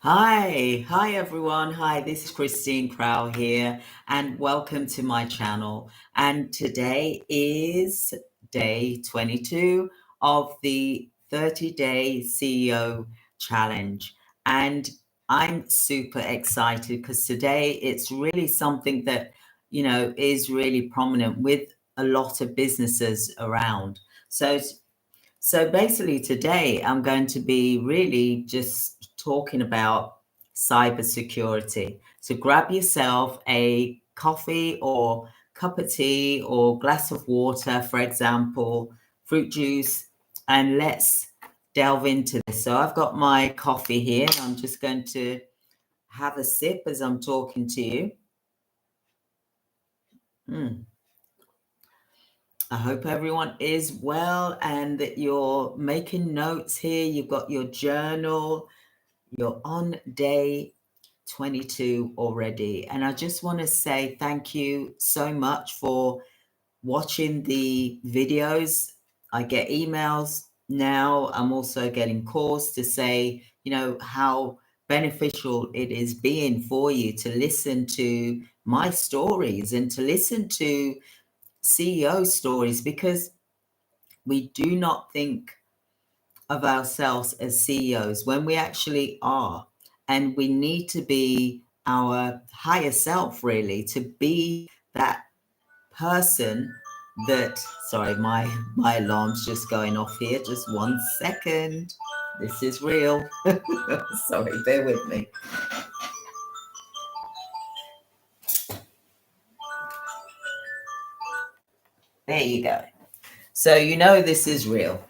Hi everyone. Hi, this is Christine Crow here, and welcome to my channel. And today is day 22 of the 30-day CEO challenge. And I'm super excited because today it's really something that, is really prominent with a lot of businesses around. So basically, today I'm going to be really just talking about cybersecurity. So grab yourself a coffee or cup of tea or glass of water, for example, fruit juice, and let's delve into this. So I've got my coffee here. And I'm just going to have a sip as I'm talking to you. Mm. I hope everyone is well and that you're making notes here. You've got your journal. You're on day 22 already. And I just want to say thank you so much for watching the videos. I get emails now. I'm also getting calls to say, how beneficial it is being for you to listen to my stories and to listen to CEO stories, because we do not think of ourselves as CEOs when we actually are. And we need to be our higher self, really, to be that person that, sorry, my alarm's just going off here. Just 1 second. This is real. Sorry, bear with me. There you go. So this is real.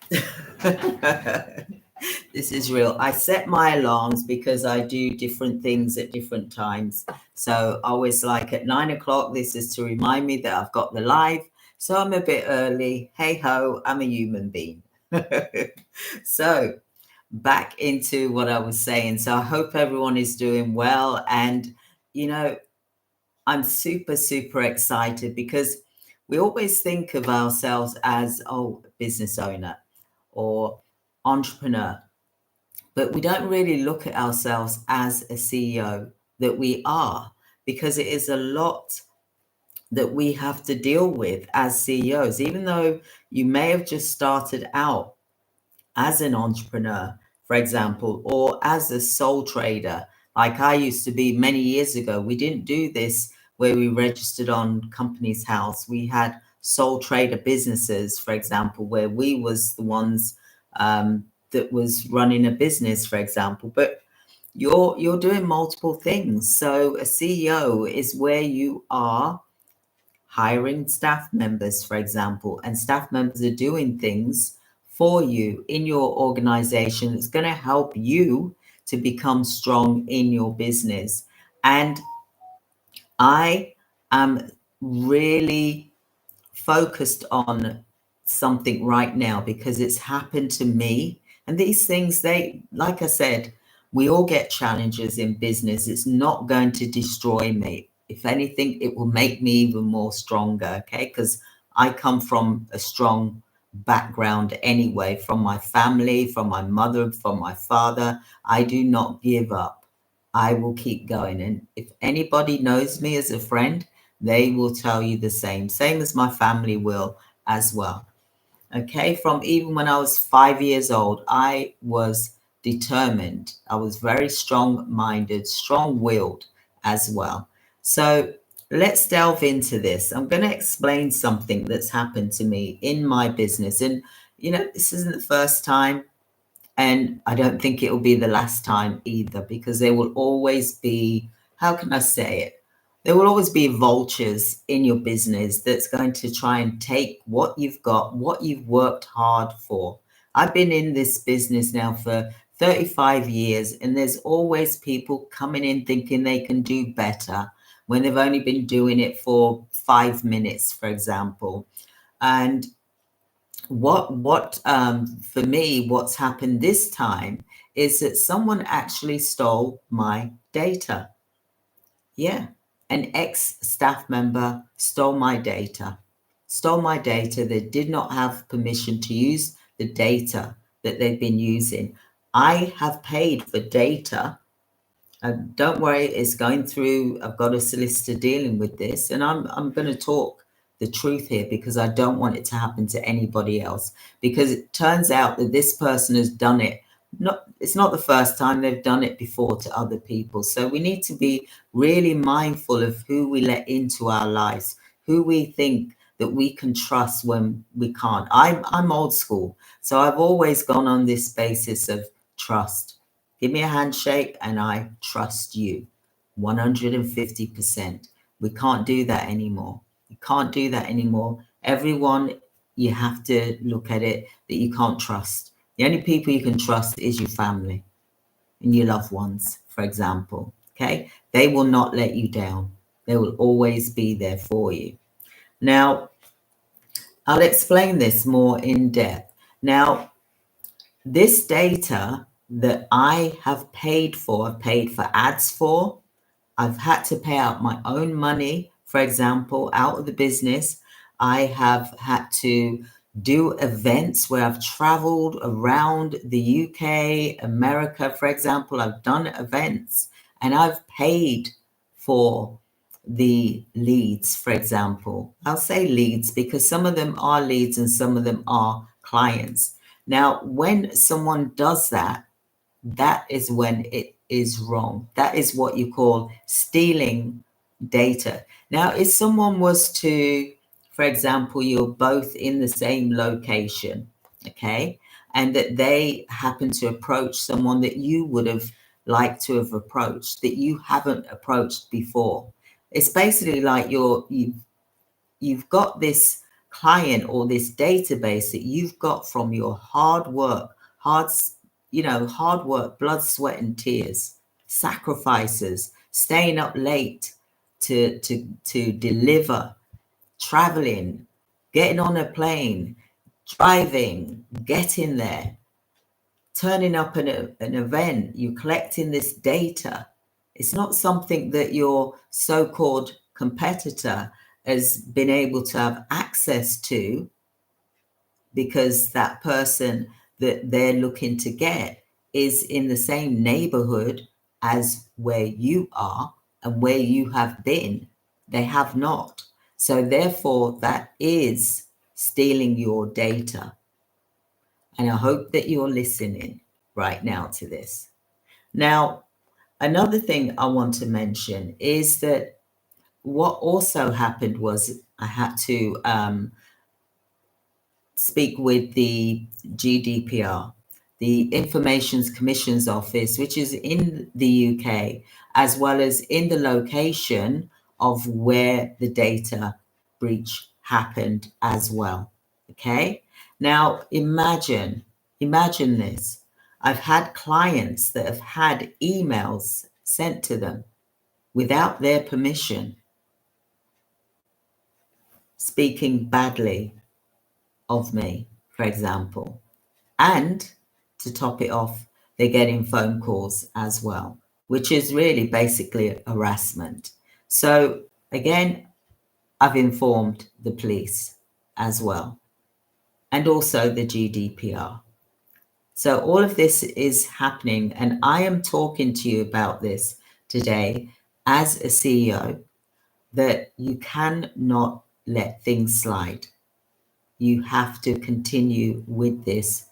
This is real. I set my alarms because I do different things at different times. So I was like at 9 o'clock, this is to remind me that I've got the live. So I'm a bit early. Hey ho, I'm a human being. So back into what I was saying. So I hope everyone is doing well. And, I'm super, super excited because we always think of ourselves as, business owner or entrepreneur, but we don't really look at ourselves as a CEO that we are, because it is a lot that we have to deal with as CEOs. Even though you may have just started out as an entrepreneur, for example, or as a sole trader, like I used to be many years ago. We didn't do this where we registered on Companies House. We had sole trader businesses, for example, where we was the ones that was running a business, for example. But you're doing multiple things. So a CEO is where you are hiring staff members, for example, and staff members are doing things for you in your organization that's going to help you to become strong in your business. And I am really focused on something right now because it's happened to me. And these things, they, like I said, we all get challenges in business. It's not going to destroy me. If anything, it will make me even more stronger, okay? Because I come from a strong background anyway, from my family, from my mother, from my father. I do not give up. I will keep going. And if anybody knows me as a friend, they will tell you the same as my family will as well. Okay, from even when I was 5 years old, I was determined. I was very strong-minded, strong-willed as well. So let's delve into this. I'm going to explain something that's happened to me in my business. And, this isn't the first time. And I don't think it will be the last time either, because there will always be, how can I say it? There will always be vultures in your business that's going to try and take what you've got, what you've worked hard for. I've been in this business now for 35 years, and there's always people coming in thinking they can do better when they've only been doing it for 5 minutes, for example. And what for me, what's happened this time is that someone actually stole my data. Yeah, an ex-staff member stole my data. They did not have permission to use the data that they've been using. I have paid for data Don't worry, it's going through. I've got a solicitor dealing with this, and I'm going to talk the truth here because I don't want it to happen to anybody else. Because it turns out that this person has done it. It's not the first time, they've done it before to other people. So we need to be really mindful of who we let into our lives, who we think that we can trust when we can't. I'm old school, so I've always gone on this basis of trust. Give me a handshake and I trust you 150%. We can't do that anymore. You can't do that anymore. Everyone, you have to look at it that you can't trust. The only people you can trust is your family and your loved ones, for example. Okay? They will not let you down. They will always be there for you. Now, I'll explain this more in depth. Now, this data that I have paid for ads for, I've had to pay out my own money, for example, out of the business. I have had to do events where I've traveled around the UK, America, for example. I've done events and I've paid for the leads, for example. I'll say leads because some of them are leads and some of them are clients. Now, when someone does that, that is when it is wrong. That is what you call stealing data. Now, if someone was to, for example, you're both in the same location, okay, and that they happen to approach someone that you would have liked to have approached, that you haven't approached before. It's basically like you've got this client or this database that you've got from your hard work, hard work, blood, sweat, and tears, sacrifices, staying up late to deliver, traveling, getting on a plane, driving, getting there, turning up at an event, you collecting this data. It's not something that your so-called competitor has been able to have access to because that person that they're looking to get is in the same neighborhood as where you are and where you have been. They have not. So therefore, that is stealing your data. And I hope that you're listening right now to this. Now, another thing I want to mention is that what also happened was I had to speak with the GDPR, the Information Commission's Office, which is in the UK, as well as in the location of where the data breach happened as well. Okay. Now imagine this. I've had clients that have had emails sent to them without their permission, speaking badly of me, for example. And to top it off, they're getting phone calls as well, which is really basically harassment. So again, I've informed the police as well, and also the GDPR. So all of this is happening, and I am talking to you about this today as a CEO, that you cannot let things slide. You have to continue with this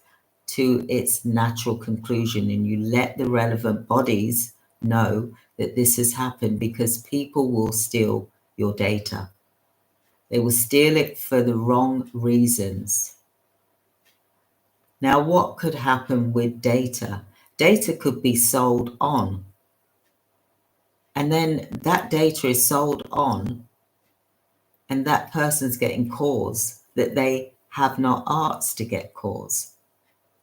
to its natural conclusion, and you let the relevant bodies know that this has happened, because people will steal your data. They will steal it for the wrong reasons. Now, what could happen with data? Data could be sold on, and then that data is sold on, and that person's getting calls that they have not asked to get calls.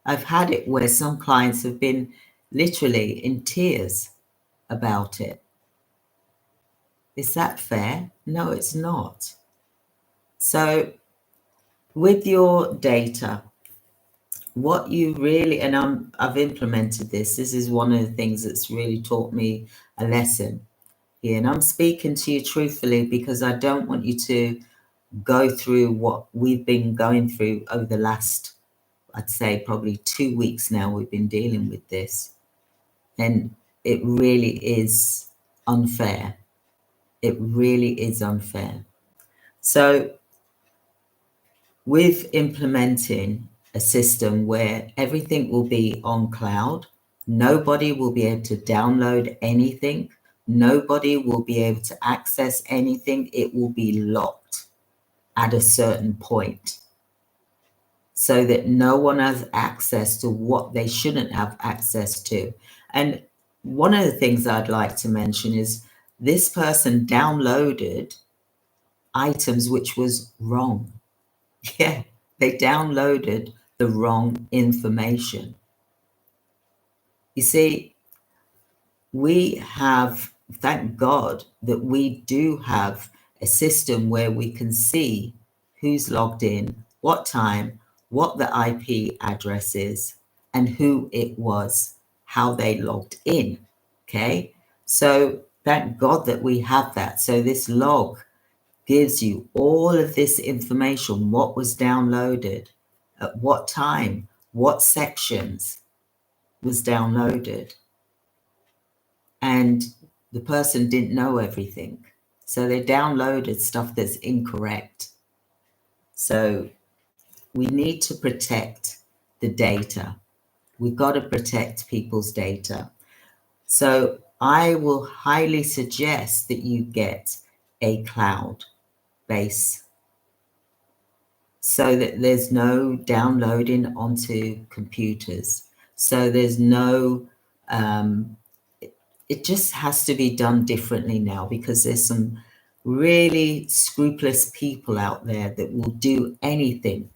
I've had it where some clients have been literally in tears about it. Is that fair? No, it's not. So with your data, what you really, and I've implemented this. This is one of the things that's really taught me a lesson here. And I'm speaking to you truthfully because I don't want you to go through what we've been going through over the last, I'd say probably 2 weeks now. We've been dealing with this. And it really is unfair. It really is unfair. So with implementing a system where everything will be on cloud, nobody will be able to download anything. Nobody will be able to access anything. It will be locked at a certain point so that no one has access to what they shouldn't have access to. And one of the things I'd like to mention is this person downloaded items which was wrong. Yeah, they downloaded the wrong information. You see, we have, thank God that we do have a system where we can see who's logged in, what time, what the IP address is, and who it was, how they logged in. Okay, so thank God that we have that. So this log gives you all of this information, what was downloaded, at what time, what sections was downloaded. And the person didn't know everything. So they downloaded stuff that's incorrect. So we need to protect the data. We've got to protect people's data. So I will highly suggest that you get a cloud base so that there's no downloading onto computers. So there's no, it just has to be done differently now because there's some really scrupulous people out there that will do anything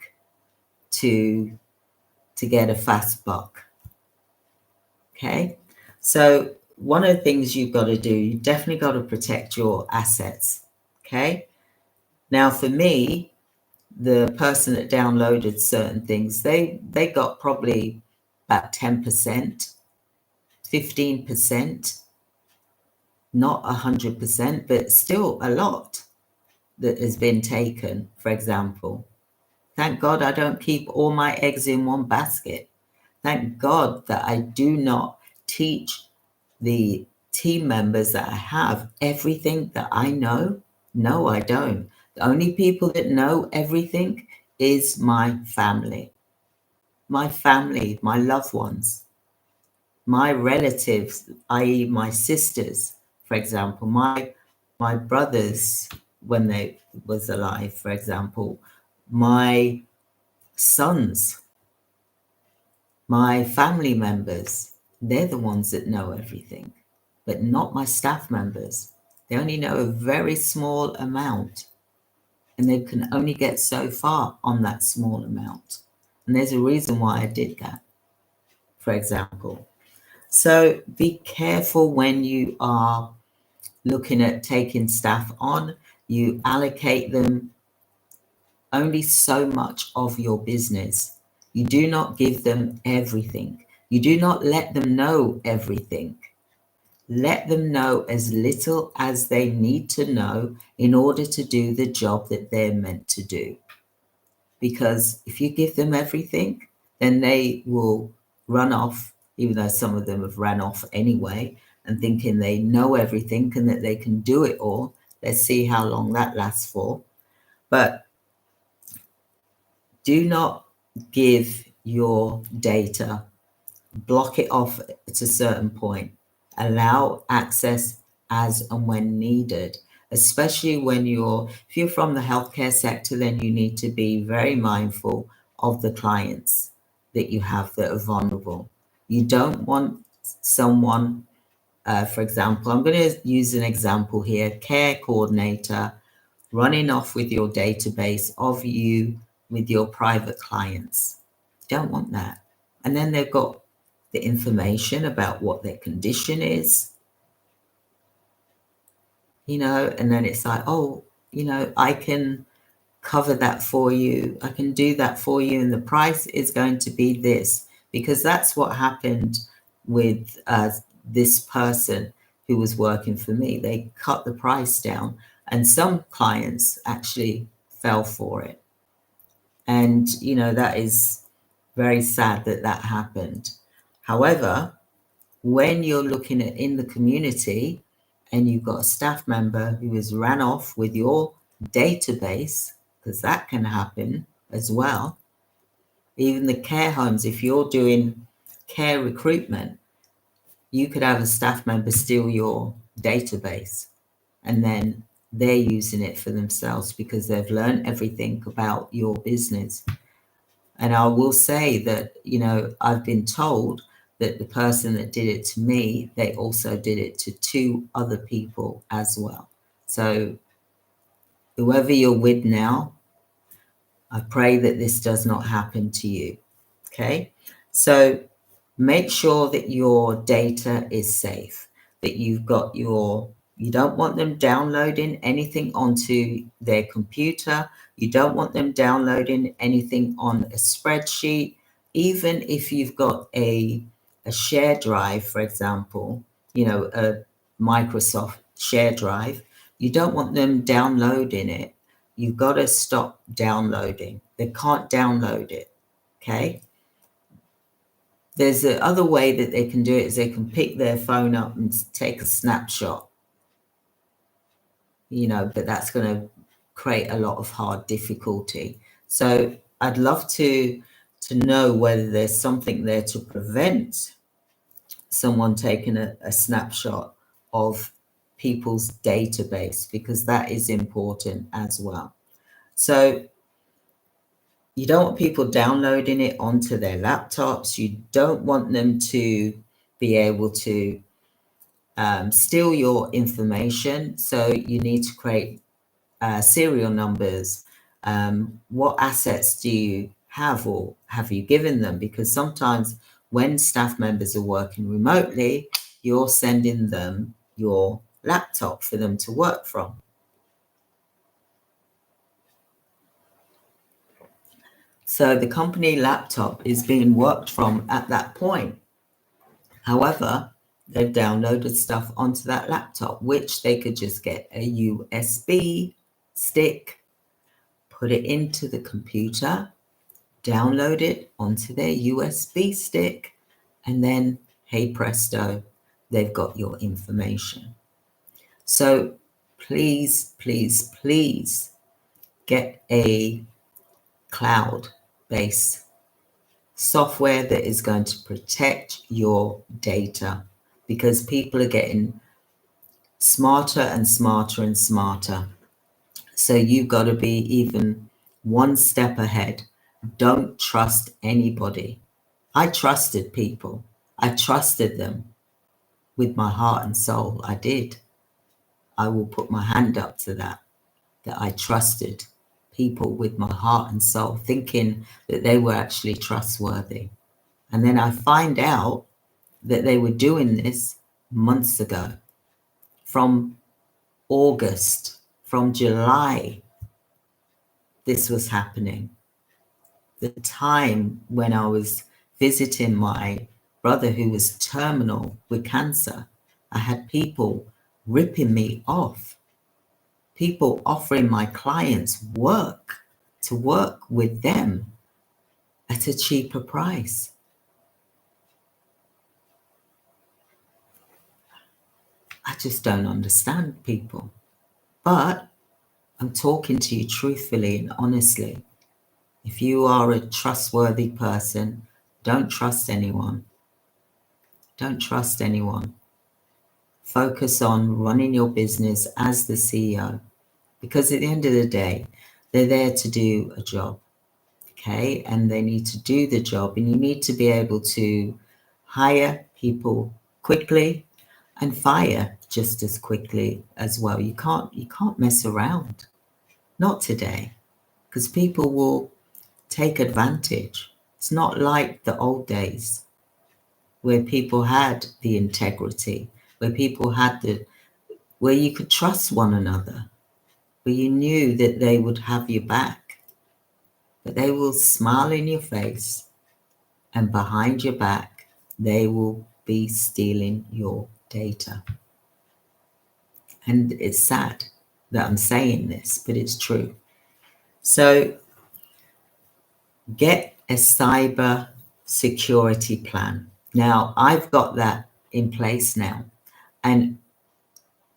to get a fast buck. Okay, so one of the things you've got to do, you definitely got to protect your assets. Okay, now for me, the person that downloaded certain things, they got probably about 10%, 15%, not 100%, but still a lot that has been taken, for example. Thank God I don't keep all my eggs in one basket. Thank God that I do not teach the team members that I have everything that I know. No, I don't. The only people that know everything is my family, my loved ones, my relatives, i.e. my sisters, for example, my brothers when they was alive, for example, my sons, my family members, they're the ones that know everything, but not my staff members. They only know a very small amount and they can only get so far on that small amount. And there's a reason why I did that, for example. So be careful when you are looking at taking staff on. You allocate them only so much of your business. You do not give them everything. You do not let them know everything. Let them know as little as they need to know in order to do the job that they're meant to do. Because if you give them everything, then they will run off, even though some of them have ran off anyway, and thinking they know everything and that they can do it all. Let's see how long that lasts for. But do not give your data, block it off at a certain point. Allow access as and when needed, especially when if you're from the healthcare sector, then you need to be very mindful of the clients that you have that are vulnerable. You don't want someone, for example, I'm going to use an example here, care coordinator running off with your database of you with your private clients. Don't want that. And then they've got the information about what their condition is, and then it's like, oh, I can cover that for you. I can do that for you. And the price is going to be this, because that's what happened with this person who was working for me. They cut the price down and some clients actually fell for it. And, that is very sad that happened. However, when you're looking at in the community and you've got a staff member who has ran off with your database, because that can happen as well. Even the care homes, if you're doing care recruitment, you could have a staff member steal your database and then they're using it for themselves because they've learned everything about your business. And I will say that, I've been told that the person that did it to me, they also did it to 2 other people as well. So whoever you're with now, I pray that this does not happen to you. Okay. So make sure that your data is safe, that you don't want them downloading anything onto their computer. You don't want them downloading anything on a spreadsheet. Even if you've got a share drive, for example, a Microsoft share drive, you don't want them downloading it. You've got to stop downloading. They can't download it. Okay. There's the other way that they can do it is they can pick their phone up and take a snapshot, but that's going to create a lot of hard difficulty. So I'd love to know whether there's something there to prevent someone taking a snapshot of people's database, because that is important as well. So you don't want people downloading it onto their laptops. You don't want them to be able to steal your information. So you need to create serial numbers. What assets do you have, or have you given them? Because sometimes when staff members are working remotely, you're sending them your laptop for them to work from. So the company laptop is being worked from at that point. However, they've downloaded stuff onto that laptop, which they could just get a USB stick, put it into the computer, download it onto their USB stick, and then, hey presto, they've got your information. So please, please, please get a cloud-based software that is going to protect your data, because people are getting smarter and smarter and smarter. So you've got to be even one step ahead. Don't trust anybody. I trusted people. I trusted them with my heart and soul. I did. I will put my hand up to that I trusted people with my heart and soul, thinking that they were actually trustworthy. And then I find out that they were doing this months ago, from August, from July, this was happening. The time when I was visiting my brother who was terminal with cancer, I had people ripping me off, people offering my clients work to work with them at a cheaper price. I just don't understand people. But I'm talking to you truthfully and honestly. If you are a trustworthy person, don't trust anyone. Don't trust anyone. Focus on running your business as the CEO, because at the end of the day, they're there to do a job. Okay. And they need to do the job, and you need to be able to hire people quickly and fire just as quickly as well. You can't mess around. Not today, because people will take advantage. It's not like the old days where people had the integrity, where people had where you could trust one another, where you knew that they would have your back. But they will smile in your face, and behind your back, they will be stealing your data. And it's sad that I'm saying this, but it's true. So get a cyber security plan. Now, I've got that in place now. And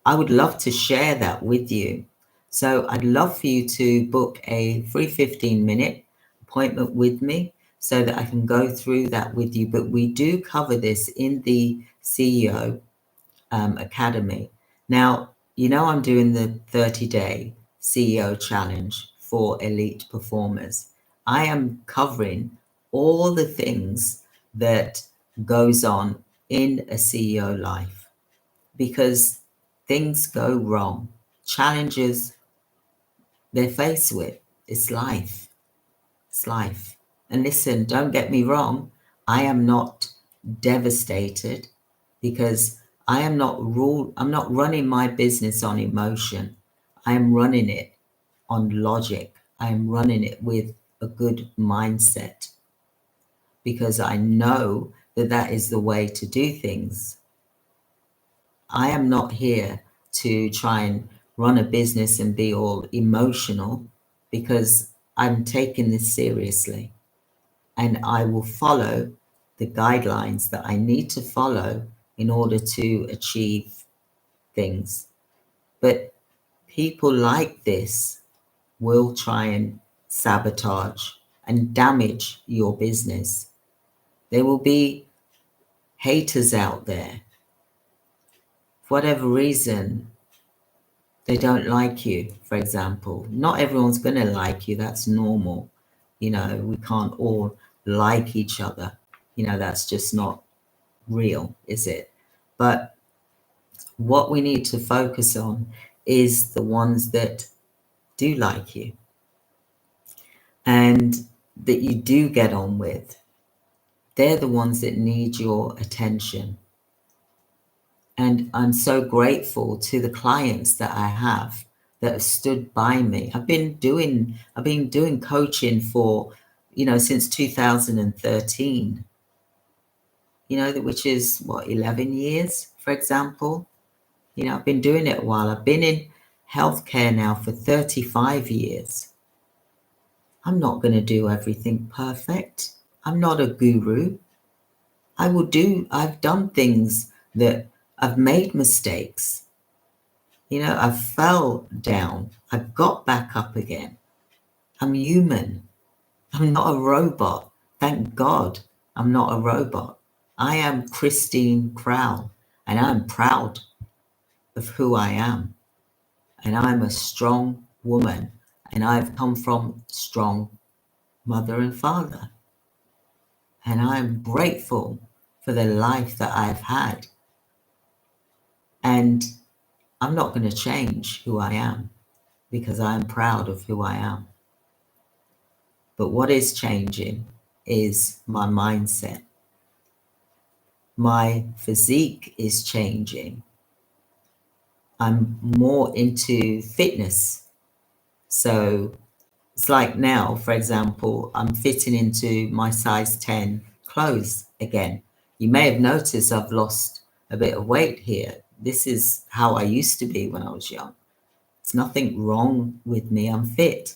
I would love to share that with you. So I'd love for you to book a free 15-minute appointment with me so that I can go through that with you. But we do cover this in the CEO Academy. Now, I'm doing the 30-day CEO challenge for elite performers. I am covering all the things that goes on in a CEO life because things go wrong. Challenges they're faced with. It's life. It's life. And listen, don't get me wrong. I am not devastated because I'm not running my business on emotion. I am running it on logic. I am running it with a good mindset because I know that that is the way to do things. I am not here to try and run a business and be all emotional because I'm taking this seriously and I will follow the guidelines that I need to follow in order to achieve things. But people like this will try and sabotage and damage your business. There will be haters out there. For whatever reason, they don't like you, for example. Not everyone's going to like you. That's normal. We can't all like each other. That's just not real, is it? But what we need to focus on is the ones that do like you and that you do get on with. They're the ones that need your attention. And I'm so grateful to the clients that I have that have stood by me. I've been doing coaching for, since 2013, which is what, 11 years, for example. I've been doing it a while. I've been in healthcare now for 35 years. I'm not going to do everything perfect. I'm not a guru. I've done things that I've made mistakes. I fell down. I got back up again. I'm human. I'm not a robot. Thank God I'm not a robot. I am Christine Crowell, and I'm proud of who I am. And I'm a strong woman, and I've come from strong mother and father. And I'm grateful for the life that I've had. And I'm not going to change who I am because I'm proud of who I am. But what is changing is my mindset. My physique is changing. I'm more into fitness. So it's like now, for example, I'm fitting into my size 10 clothes again. You may have noticed I've lost a bit of weight here. This is how I used to be when I was young. There's nothing wrong with me. I'm fit.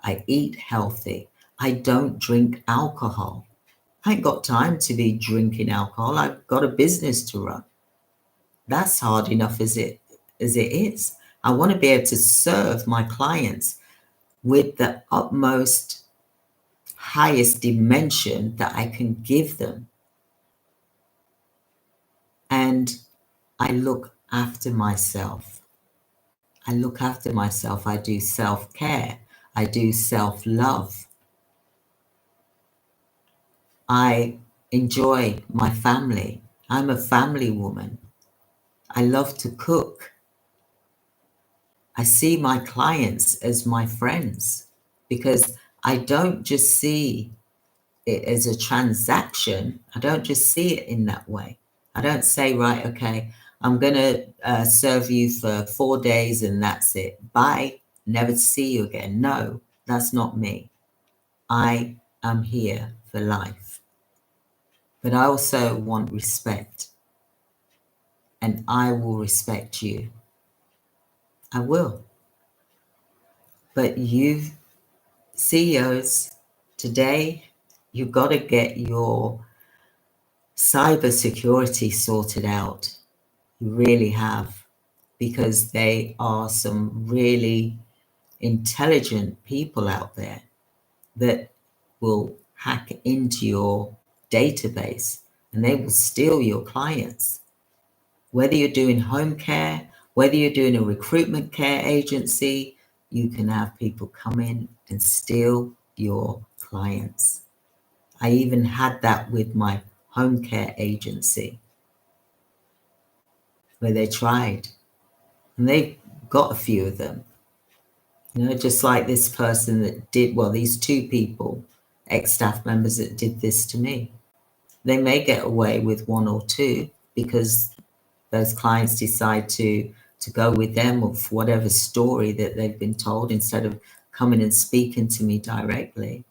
I eat healthy. I don't drink alcohol. I ain't got time to be drinking alcohol. I've got a business to run. That's hard enough as it is. I want to be able to serve my clients with the utmost, highest dimension that I can give them. And I look after myself. I look after myself. I do self-care. I do self-love. I enjoy my family. I'm a family woman. I love to cook. I see my clients as my friends because I don't just see it as a transaction. I don't just see it in that way. I don't say, right, okay, I'm going to serve you for 4 days and that's it. Bye. Never see you again. No, that's not me. I am here for life. But I also want respect. And I will respect you. I will. But you CEOs, today, you've got to get your cybersecurity sorted out. You really have, because they are some really intelligent people out there that will hack into your database and they will steal your clients. Whether you're doing home care, whether you're doing a recruitment care agency, you can have people come in and steal your clients. I even had that with my home care agency where they tried, and they got a few of them. Just like this person that did, well, these two people, ex-staff members that did this to me. They may get away with one or two because those clients decide to go with them or for whatever story that they've been told instead of coming and speaking to me directly.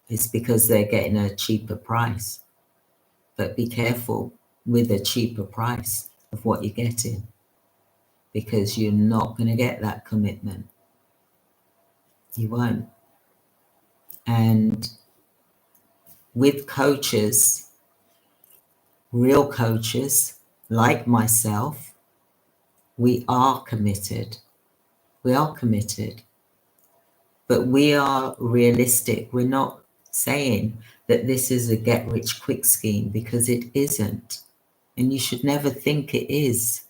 It's because they're getting a cheaper price. But be careful with a cheaper price of what you're getting, because you're not going to get that commitment. You won't. And with coaches, real coaches like myself, we are committed. We are committed. But we are realistic. We're not saying that this is a get-rich-quick scheme, because it isn't. And you should never think it is,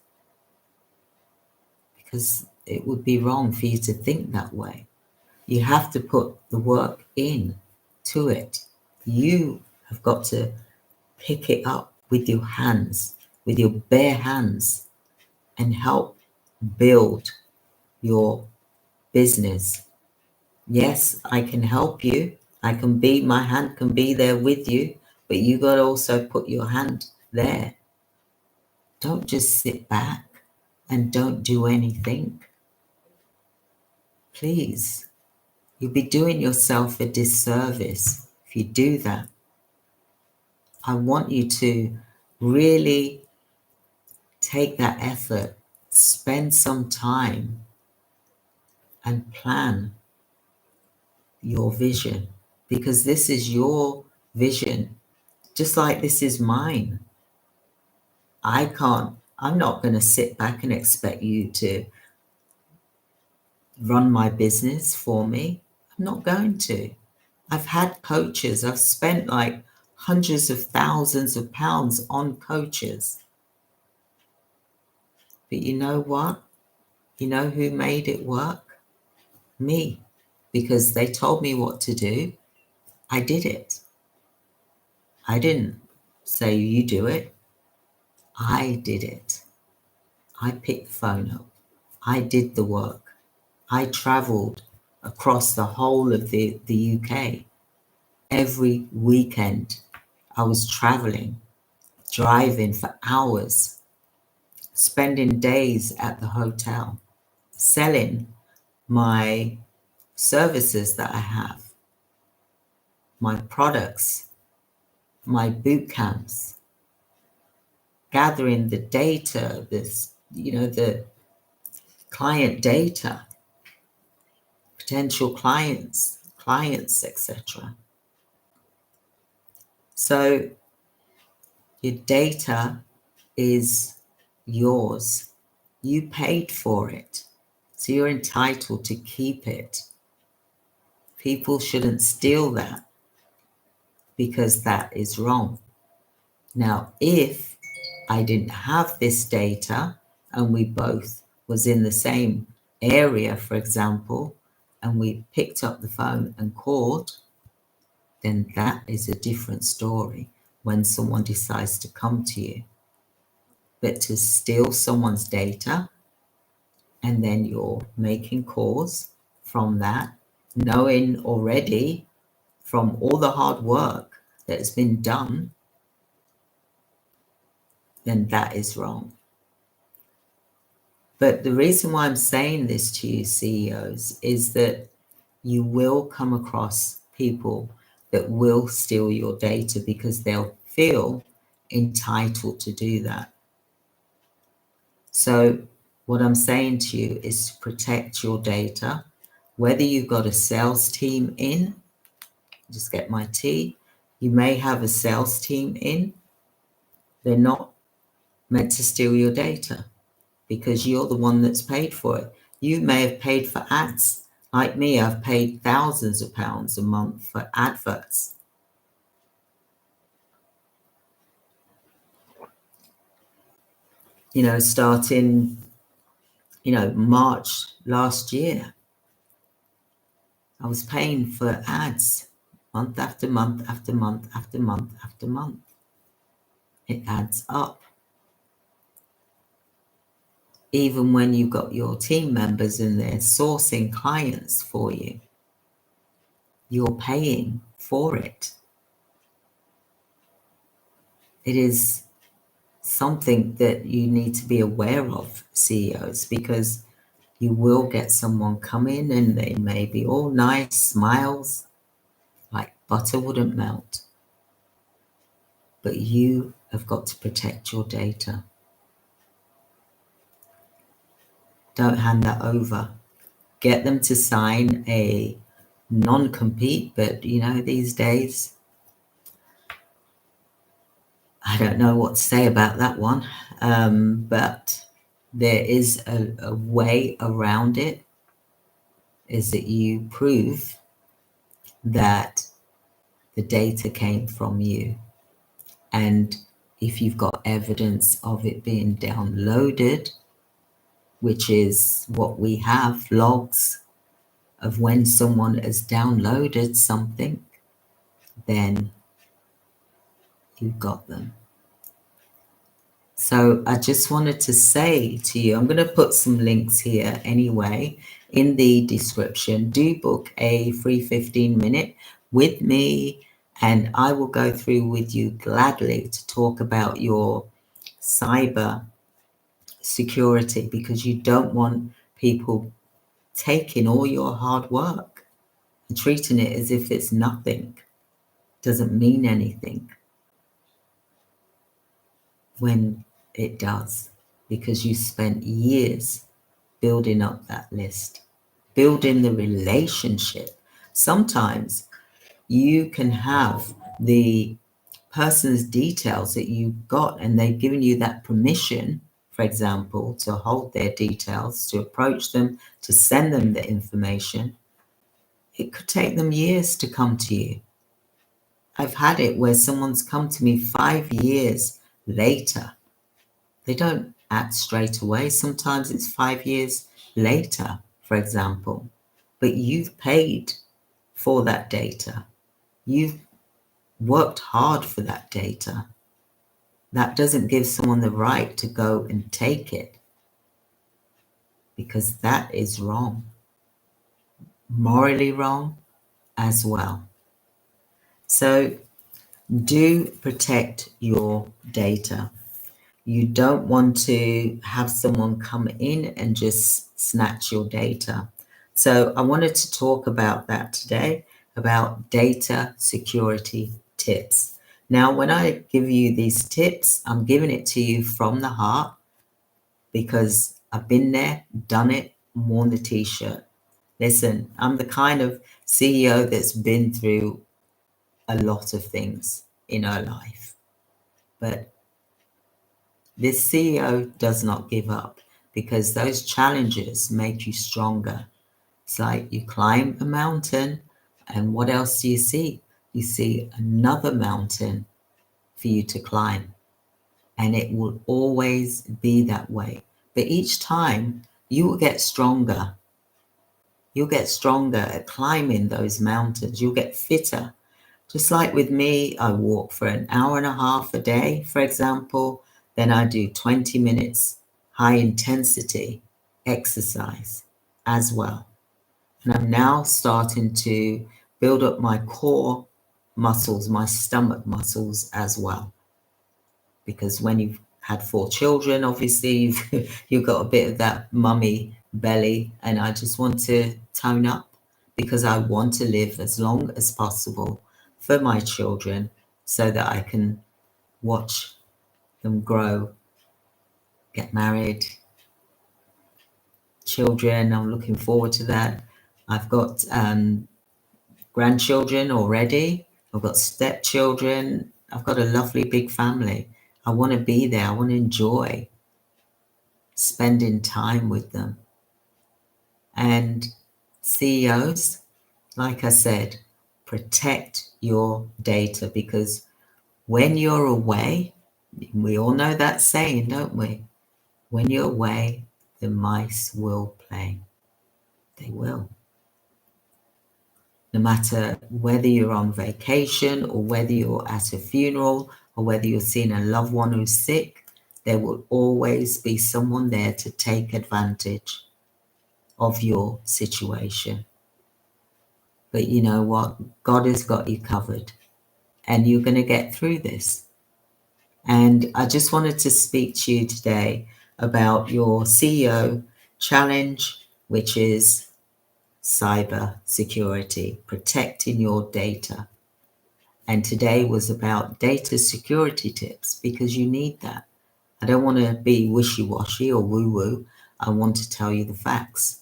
because it would be wrong for you to think that way. You have to put the work in to it. You have got to pick it up with your hands, with your bare hands, and help build your business. Yes, I can help you. My hand can be there with you, but you got to also put your hand there. Don't just sit back and don't do anything. Please, you'll be doing yourself a disservice if you do that. I want you to really take that effort, spend some time and plan your vision, because this is your vision, just like this is mine. I'm not going to sit back and expect you to run my business for me. I'm not going to. I've had coaches. I've spent like hundreds of thousands of pounds on coaches. But you know what? You know who made it work? Me. Because they told me what to do. I did it. I didn't say you do it. I did it. I picked the phone up. I did the work. I traveled across the whole of the UK. Every weekend, I was traveling, driving for hours, spending days at the hotel, selling my services that I have, my products, my boot camps, gathering the data, the client data, potential clients, etc. So your data is yours. You paid for it, so you're entitled to keep it. People shouldn't steal that, because that is wrong. Now, if I didn't have this data and we both was in the same area, for example, and we picked up the phone and called, then that is a different story when someone decides to come to you. But to steal someone's data and then you're making calls from that, knowing already from all the hard work that has been done, then that is wrong. But the reason why I'm saying this to you, CEOs, is that you will come across people that will steal your data because they'll feel entitled to do that. So what I'm saying to you is to protect your data, whether you've got a sales team in, just get my tea, You may have a sales team in, they're not meant to steal your data because you're the one that's paid for it. You may have paid for ads. Like me, I've paid thousands of pounds a month for adverts. You know, starting, March last year, I was paying for ads month after month after month after month after month. It adds up. Even when you've got your team members and they're sourcing clients for you, you're paying for it. It is something that you need to be aware of, CEOs, because you will get someone come in and they may be all nice, smiles, like butter wouldn't melt. But you have got to protect your data. Don't hand that over. Get them to sign a non-compete, but these days, I don't know what to say about that one, but there is a way around it, is that you prove that the data came from you. And if you've got evidence of it being downloaded, which is what we have, logs of when someone has downloaded something, then you've got them. So I just wanted to say to you, I'm going to put some links here anyway in the description. Do book a free 15-minute with me, and I will go through with you gladly to talk about your cyber security, because you don't want people taking all your hard work and treating it as if it's nothing, doesn't mean anything, when it does, because you spent years building up that list, building the relationship. Sometimes you can have the person's details that you got and they've given you that permission, for example, to hold their details, to approach them, to send them the information. It could take them years to come to you. I've had it where someone's come to me 5 years later. They don't act straight away. Sometimes it's 5 years later, for example. But you've paid for that data. You've worked hard for that data. That doesn't give someone the right to go and take it, because that is wrong. Morally wrong as well. So do protect your data. You don't want to have someone come in and just snatch your data. So I wanted to talk about that today, about data security tips. Now, when I give you these tips, I'm giving it to you from the heart, because I've been there, done it, worn the t-shirt. Listen, I'm the kind of CEO that's been through a lot of things in her life, but this CEO does not give up, because those challenges make you stronger. It's like you climb a mountain, and what else do you see? You see another mountain for you to climb, and it will always be that way. But each time you will get stronger. You'll get stronger at climbing those mountains. You'll get fitter. Just like with me, I walk for an hour and a half a day, for example. Then I do 20 minutes high intensity exercise as well. And I'm now starting to build up my core muscles, my stomach muscles as well. Because when you've had 4 children, obviously you've got a bit of that mummy belly, and I just want to tone up, because I want to live as long as possible for my children, so that I can watch them grow, get married, children. I'm looking forward to that. I've got grandchildren already, I've got stepchildren. I've got a lovely big family. I want to be there. I want to enjoy spending time with them. And CEOs, like I said, protect your data, because when you're away, we all know that saying, don't we? When you're away, the mice will play. They will. No matter whether you're on vacation or whether you're at a funeral or whether you're seeing a loved one who's sick, there will always be someone there to take advantage of your situation. But you know what? God has got you covered, and you're going to get through this. And I just wanted to speak to you today about your CEO challenge, which is cyber security, protecting your data. And today was about data security tips, because you need that. I don't want to be wishy-washy or woo-woo. I want to tell you the facts.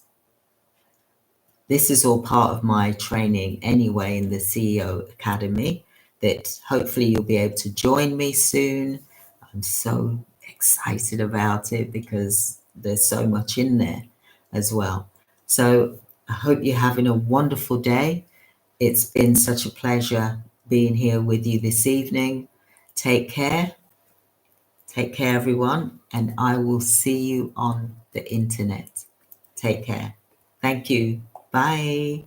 This is all part of my training anyway in the CEO Academy, that hopefully you'll be able to join me soon. I'm so excited about it because there's so much in there as well. So I hope you're having a wonderful day. It's been such a pleasure being here with you this evening. Take care. Take care, everyone, and I will see you on the internet. Take care. Thank you. Bye.